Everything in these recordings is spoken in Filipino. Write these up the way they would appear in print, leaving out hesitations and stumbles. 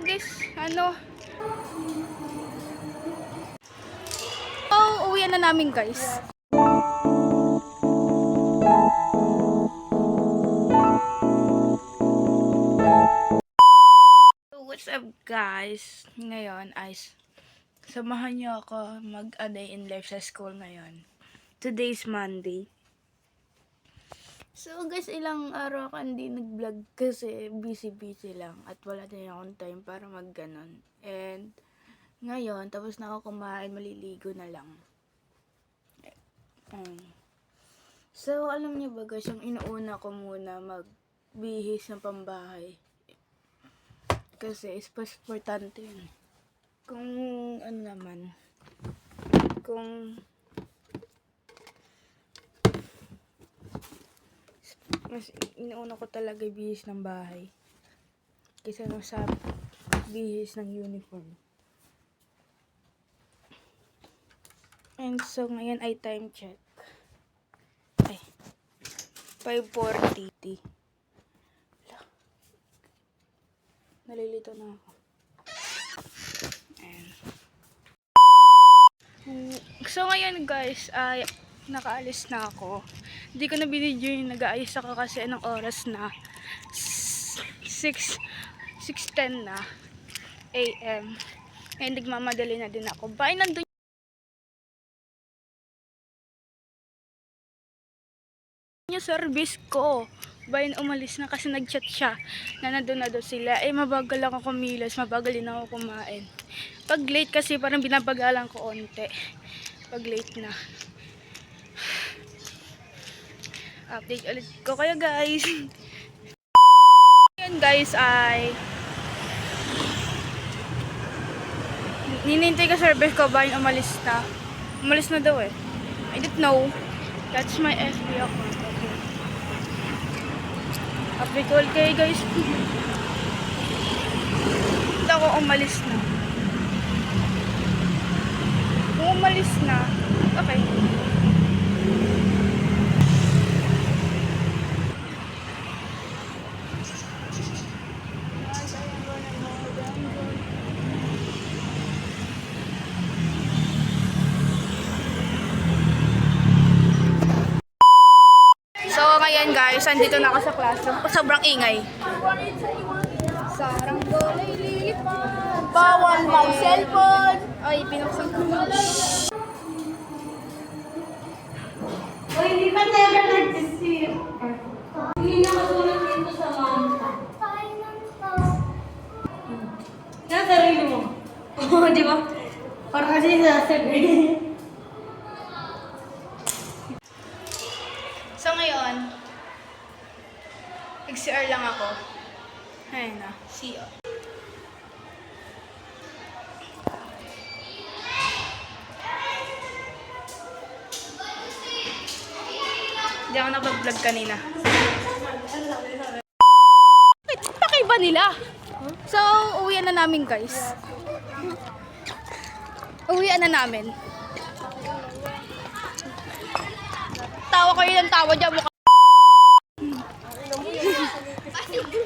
guys, oh, uwian na namin guys. So, what's up guys? Ngayon ay samahan niyo ako mag-a day in life sa school ngayon. Today's Monday. So guys, ilang araw ako hindi nag-vlog kasi busy lang at wala din akong time para mag-ganon. And ngayon, tapos na ako kumain, maliligo na lang. So, alam niyo ba guys, yung inuuna ko muna magbihis ng pambahay. Kasi is importante yun. Kung ano naman, kung mas inuuna ko talaga bihis ng bahay kaysa sa bihis ng uniform. And so ngayon ay time check. Ay, 5:40. Nalilito na ako. Ayan. So ngayon guys ay nakaalis na ako. Hindi ko na binidyo yung nag-aayos ako kasi anong oras na 6:10 na AM. Ngayon nagmamadali na din ako. Bye, nandun yung service ko. Bye, umalis na kasi nag-chat siya na nandun na daw sila. Eh mabagal ako kumilos, mabagal din ako kumain. Pag late kasi parang binabagalan ko onte. Pag late na. Update ulit ko kayo guys. Ngayon guys ay ninintay ko service ko ba yung umalis na. Umalis na daw eh. I don't know. That's my FB account. Okay. Update ko ulit kayo guys. Ito ako umalis na. Kung umalis na, okay. So, ngayon guys, andito na ako sa classroom. Sobrang ingay. Saranggola lilipad. Bawal mag-cellphone. Ay, pinuksan ko. Uy, hindi pa never nag-deceive. Hindi nakatulog dito sa manta. Kaya sarili mo. Oo, di ba? Parang kasi sasabi. So ngayon, nag-CR lang ako. Ayun na, CR. Hindi ako nakapag-vlog kanina. Pakaiba nila. So, uwian na namin guys. Uwian na namin. Tawa ko yun ang tawa dyan. Mukha.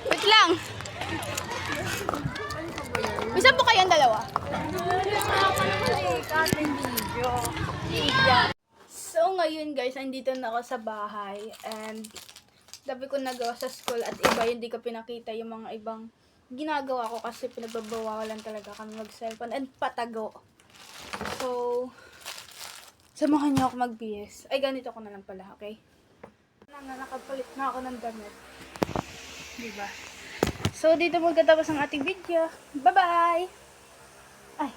Wait lang. Bisa po kayong dalawa? So ngayon guys, andito na ako sa bahay. And dabi ko nagawa sa school at iba hindi ko pinakita yung mga ibang ginagawa ko kasi pinagbabawalan talaga kami mag-cellphone and patago. So, samahan niyo ako mag-BS. Ay, ganito ko na lang pala, okay? Nakapalit na ako ng damit. Diba? So, dito magtatapos ang ating video. Bye-bye! Ay!